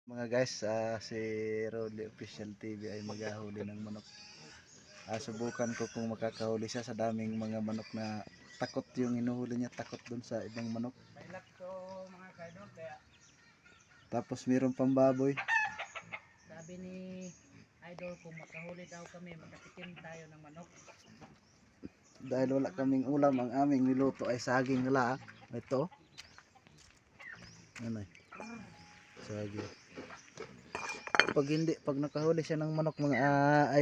Mga guys, si Rolly Official TV ay maghahuli ng manok. Subukan ko kung makakahuli siya sa daming mga manok na takot yung inuhuli niya, takot dun sa ibang manok. Mga kaidol, kaya Tapos mayroon pang baboy. sabi ni Idol kung makahuli daw kami, makatikim tayo ng manok. Dahil wala kaming ulam, ang aming niluto ay saging lang. Ito. Ano saging. Pag nakahuli siya ng manok mga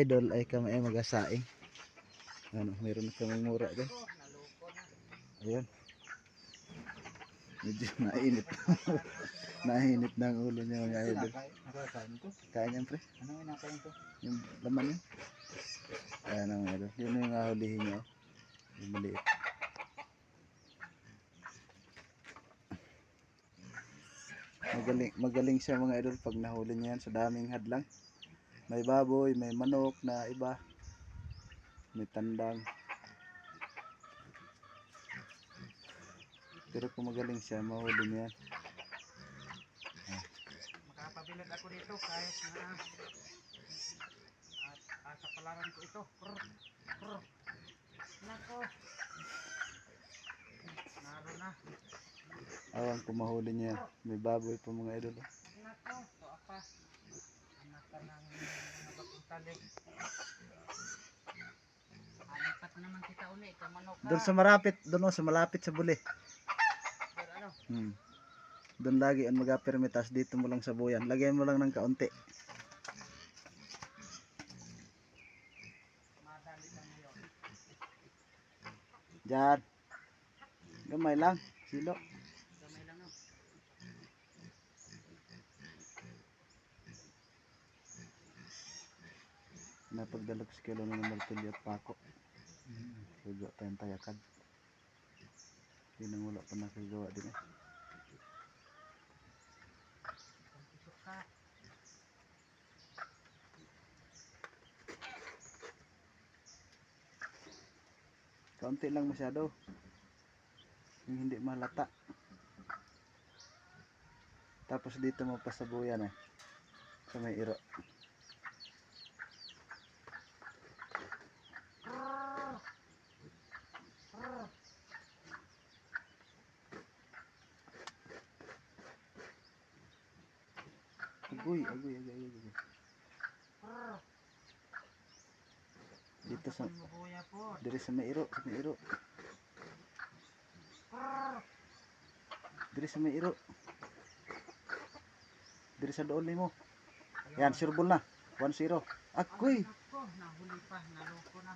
idol ay kami ay mag-asaing. Meron na kaming mura din. Ayan. Medyo nainit. Nainit na ang ulo niya mga idol. Kaya niyan pre. Ano yung nakain ko? Yung laman yun. Ayan ang idol. Yun yung hulihin niya. Yung maliit. Magaling siya mga idol pag nahuli niya yan sa daming hadlang. May baboy, may manok na iba. May tandang. Pero kung magaling siya, mahuli niya. Makapabilag ako dito kahit na sa palaran ko ito. Nako. Naroon na. Awan kung mahuli niya. May baboy pa mga idol. Nako. So apa. Anak ka ng mga bagong talig. Alipat naman kita uli. Ito manok ka. Doon sa malapit sa buli. Pero ano? Doon lagi ang mag-permitas, dito mo lang sa buyan. Lagyan mo lang ng kaunti. Madali lang yun. Diyan. Gamay lang. Silo. Gamay lang no. Napagdalok sa kilo na ng martilyo at pako. Sugo tayong tayakan. Hindi nang wala pa nakagawa din eh. Isok ka. Kaunti lang masyado. Yung hindi malata. Tapos dito mo pasabuyan eh. Sa may iro. Agoy. Dito sa diri sa may iro, Diri sa may iro. Diri sa doon nimo. Yan, sureball na. 1-0. Agoy. Nako, nahuli pa, naloko na.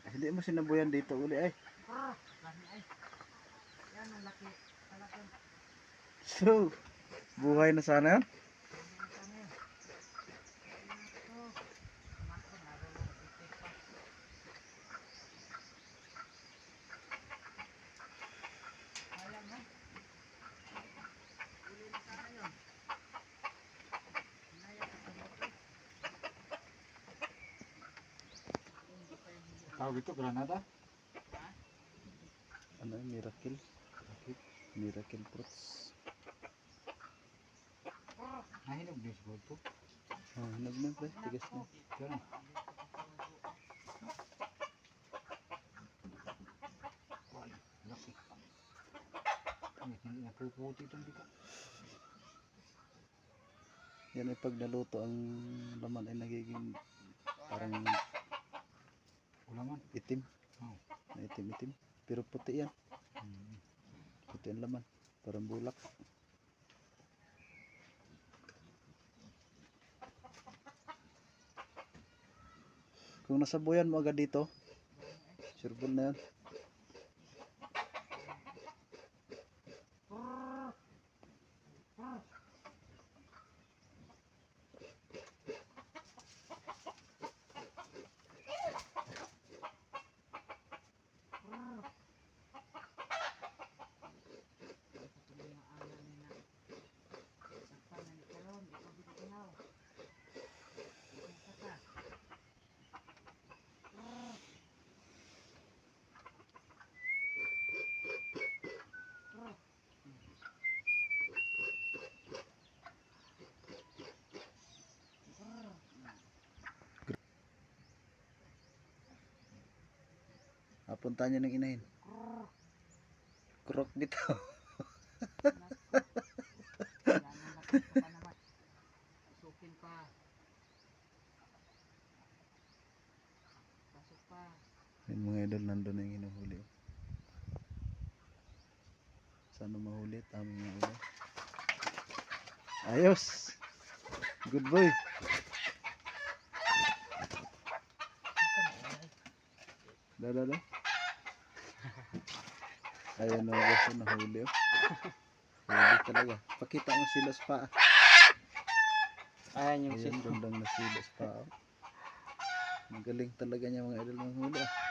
Hindi mo sinabuyan dito uli ay. Gani ay. Yan ang laki. Talagang So, buhay na sana yan. kami. Nako. Nako, narulong itik pa. Sayang ha. Uli na sana yun. Naya ka tumoto. Tawag ito, granada? Ha? Ano yung miracle? Miracle fruits. Nahinog din siguro ito. Hinag na pre, tigas na. Yan. Laki. Hindi napuputi itong dito. Yan ay pag naluto ang laman ay nagiging parang Ulaman. itim. Oh. Itim. Pero puti yan. Puti ang laman. Parang bulak. Kung nasabuyan mo agad dito, sureball na yan. Punta niyo ng inahin. Krok bitaw. Yan ang nakita pa naman. Pasukin pa. Pasok pa. Yung mga idol nandun na yung hinuhuli. Sana mahuli. Tamang mga ulo. Ayos! Good boy! Da. Ayan na guys, nahuli oh. Huli talaga. Pakita mo silos pa. Ayan yung Ayan, bandang na silos pa oh. Magaling talaga niya mga idol ng huli ah.